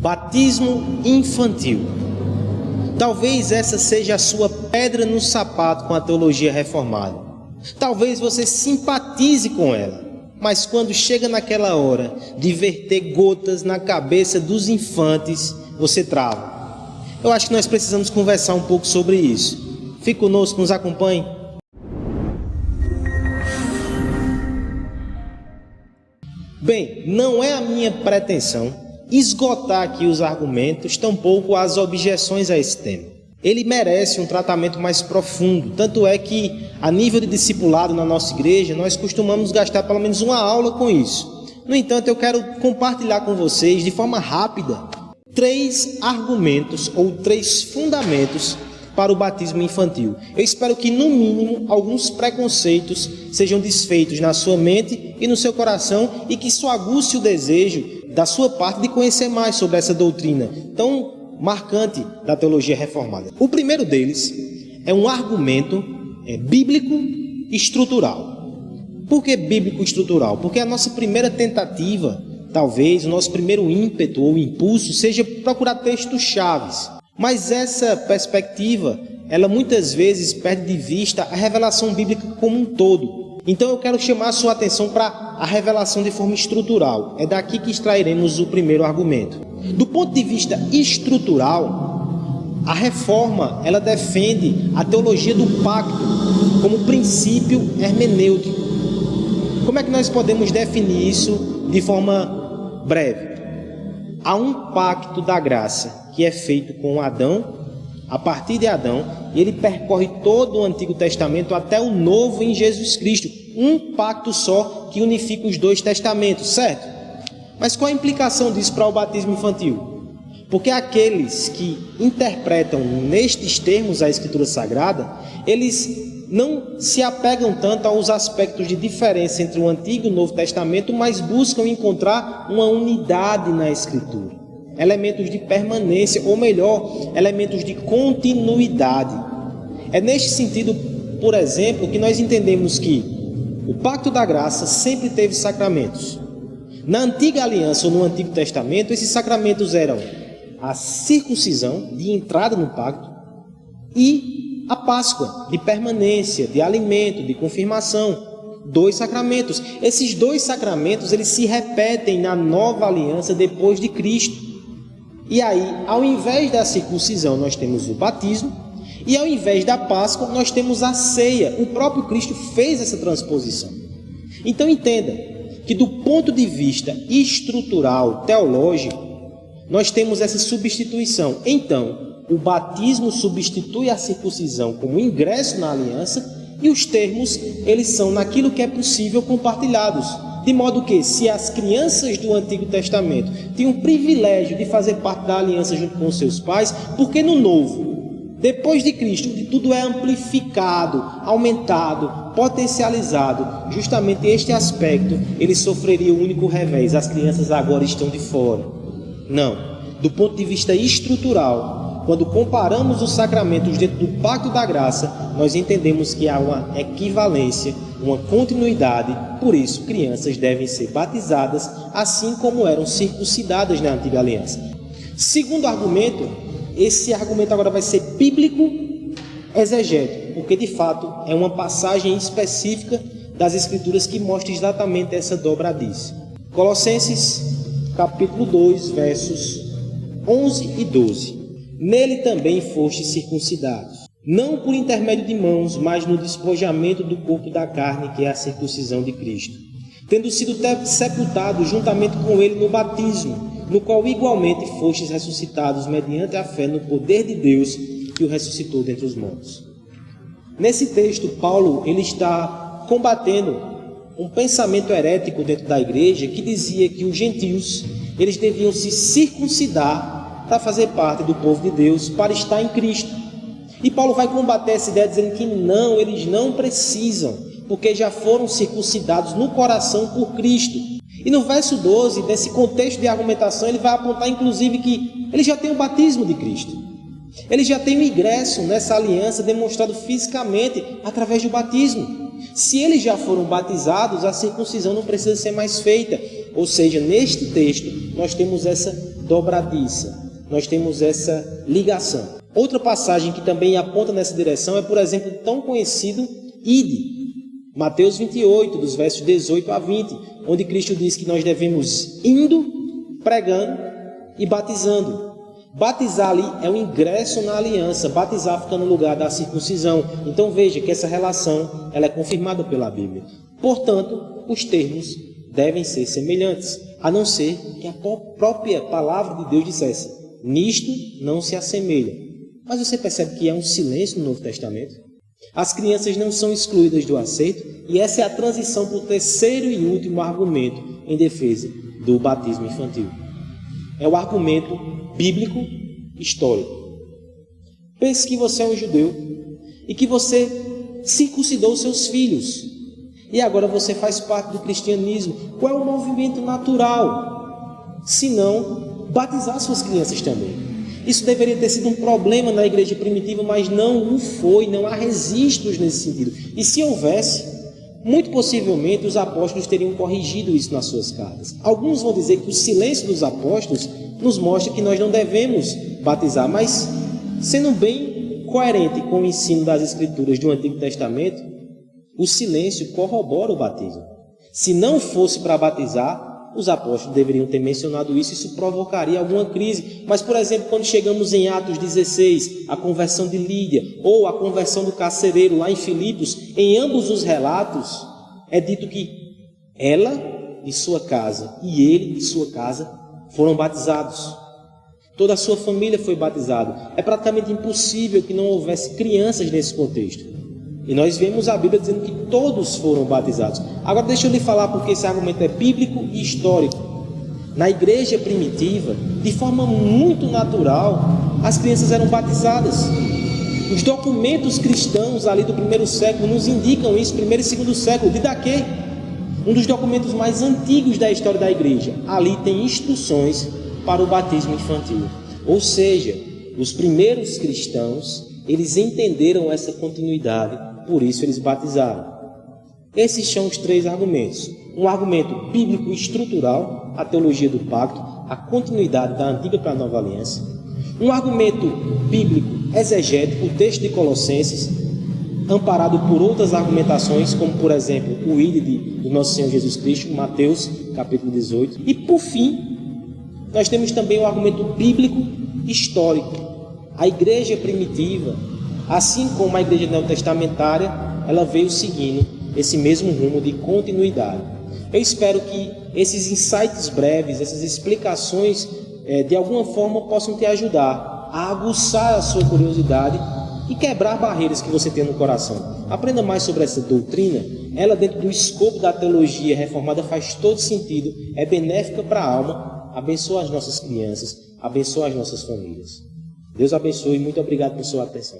Batismo infantil. Talvez essa seja a sua pedra no sapato com a teologia reformada. Talvez você simpatize com ela, mas quando chega naquela hora de verter gotas na cabeça dos infantes, você trava. Eu acho que nós precisamos conversar um pouco sobre isso. Fique conosco, nos acompanhe. Bem, não é a minha pretensão esgotar aqui os argumentos, tampouco as objeções a esse tema. Ele merece um tratamento mais profundo, tanto é que, a nível de discipulado na nossa igreja, nós costumamos gastar pelo menos uma aula com isso. No entanto, eu quero compartilhar com vocês, de forma rápida, 3 argumentos ou 3 fundamentos para o batismo infantil. Eu espero que, no mínimo, alguns preconceitos sejam desfeitos na sua mente e no seu coração e que isso aguce o desejo da sua parte de conhecer mais sobre essa doutrina tão marcante da teologia reformada. O primeiro deles é um argumento bíblico estrutural. Por que bíblico estrutural? Porque a nossa primeira tentativa, talvez, o nosso primeiro ímpeto ou impulso seja procurar textos chaves. Mas essa perspectiva, ela muitas vezes perde de vista a revelação bíblica como um todo. Então eu quero chamar a sua atenção para a revelação de forma estrutural. É daqui que extrairemos o primeiro argumento. Do ponto de vista estrutural, a reforma, ela defende a teologia do pacto como princípio hermenêutico. Como é que nós podemos definir isso de forma breve? Há um pacto da graça que é feito com Adão, a partir de Adão, e ele percorre todo o Antigo Testamento até o Novo em Jesus Cristo. Um pacto só que unifica os 2 testamentos, certo? Mas qual a implicação disso para o batismo infantil? Porque aqueles que interpretam nestes termos a Escritura Sagrada, eles não se apegam tanto aos aspectos de diferença entre o Antigo e o Novo Testamento, mas buscam encontrar uma unidade na Escritura. Elementos de permanência, ou melhor, elementos de continuidade. É neste sentido, por exemplo, que nós entendemos que o Pacto da Graça sempre teve sacramentos. Na Antiga Aliança ou no Antigo Testamento, esses sacramentos eram a circuncisão, de entrada no pacto, e a Páscoa, de permanência, de alimento, de confirmação. 2 sacramentos. Esses 2 sacramentos, eles se repetem na Nova Aliança depois de Cristo. E aí, ao invés da circuncisão, nós temos o batismo, e ao invés da Páscoa, nós temos a ceia. O próprio Cristo fez essa transposição. Então entenda que do ponto de vista estrutural, teológico, nós temos essa substituição. Então, o batismo substitui a circuncisão como ingresso na aliança, e os termos, eles são naquilo que é possível compartilhados. De modo que, se as crianças do Antigo Testamento tinham o privilégio de fazer parte da aliança junto com os seus pais, porque no Novo, depois de Cristo, tudo é amplificado, aumentado, potencializado. Justamente este aspecto, ele sofreria o único revés. As crianças agora estão de fora. Não. Do ponto de vista estrutural, quando comparamos os sacramentos dentro do Pacto da Graça, nós entendemos que há uma equivalência, uma continuidade. Por isso, crianças devem ser batizadas, assim como eram circuncidadas na Antiga Aliança. Segundo argumento, esse argumento agora vai ser bíblico exegético, porque de fato é uma passagem específica das Escrituras que mostra exatamente essa dobradiça. Colossenses, capítulo 2, versos 11 e 12. Nele também fostes circuncidados, não por intermédio de mãos, mas no despojamento do corpo da carne, que é a circuncisão de Cristo, tendo sido sepultados juntamente com ele no batismo, no qual igualmente fostes ressuscitados mediante a fé no poder de Deus que o ressuscitou dentre os mortos. Nesse texto, Paulo ele está combatendo um pensamento herético dentro da igreja que dizia que os gentios eles deviam se circuncidar para fazer parte do povo de Deus, para estar em Cristo. E Paulo vai combater essa ideia dizendo que não, eles não precisam, porque já foram circuncidados no coração por Cristo. E no verso 12, nesse contexto de argumentação, ele vai apontar inclusive que eles já têm o batismo de Cristo. Eles já têm o ingresso nessa aliança demonstrado fisicamente através do batismo. Se eles já foram batizados, a circuncisão não precisa ser mais feita. Ou seja, neste texto, nós temos essa dobradiça. Nós temos essa ligação. Outra passagem que também aponta nessa direção é, por exemplo, o tão conhecido Ide. Mateus 28, dos versos 18 a 20, onde Cristo diz que nós devemos indo, pregando e batizando. Batizar ali é o ingresso na aliança, batizar fica no lugar da circuncisão. Então veja que essa relação ela é confirmada pela Bíblia. Portanto, os termos devem ser semelhantes, a não ser que a própria palavra de Deus dissesse: nisto não se assemelha. Mas você percebe que há um silêncio no Novo Testamento? As crianças não são excluídas do aceito, e essa é a transição para o terceiro e último argumento em defesa do batismo infantil. É o argumento bíblico histórico. Pense que você é um judeu e que você circuncidou seus filhos. E agora você faz parte do cristianismo. Qual é o movimento natural? Se não, batizar suas crianças também. Isso deveria ter sido um problema na igreja primitiva, mas não o foi, não há registros nesse sentido. E se houvesse, muito possivelmente os apóstolos teriam corrigido isso nas suas cartas. Alguns vão dizer que o silêncio dos apóstolos nos mostra que nós não devemos batizar, mas sendo bem coerente com o ensino das Escrituras do Antigo Testamento, o silêncio corrobora o batismo. Se não fosse para batizar, os apóstolos deveriam ter mencionado isso provocaria alguma crise. Mas, por exemplo, quando chegamos em Atos 16, a conversão de Lídia, ou a conversão do carcereiro lá em Filipos, em ambos os relatos, é dito que ela e sua casa, e ele e sua casa, foram batizados. Toda a sua família foi batizada. É praticamente impossível que não houvesse crianças nesse contexto. E nós vemos a Bíblia dizendo que todos foram batizados. Agora deixa eu lhe falar porque esse argumento é bíblico e histórico. Na igreja primitiva, de forma muito natural, as crianças eram batizadas. Os documentos cristãos ali do primeiro século nos indicam isso, primeiro e segundo século. Didaquê, um dos documentos mais antigos da história da igreja. Ali tem instruções para o batismo infantil. Ou seja, os primeiros cristãos, eles entenderam essa continuidade, por isso eles batizaram. Esses são os três argumentos. Um argumento bíblico estrutural, a teologia do pacto, a continuidade da antiga para a nova aliança. Um argumento bíblico exegético, o texto de Colossenses, amparado por outras argumentações, como por exemplo o Ide do nosso Senhor Jesus Cristo, Mateus capítulo 18. E por fim, nós temos também o argumento bíblico histórico. A igreja primitiva, assim como a igreja neotestamentária, ela veio seguindo esse mesmo rumo de continuidade. Eu espero que esses insights breves, essas explicações, de alguma forma possam te ajudar a aguçar a sua curiosidade e quebrar barreiras que você tem no coração. Aprenda mais sobre essa doutrina. Ela, dentro do escopo da teologia reformada, faz todo sentido, é benéfica para a alma, abençoa as nossas crianças, abençoa as nossas famílias. Deus abençoe e muito obrigado por sua atenção.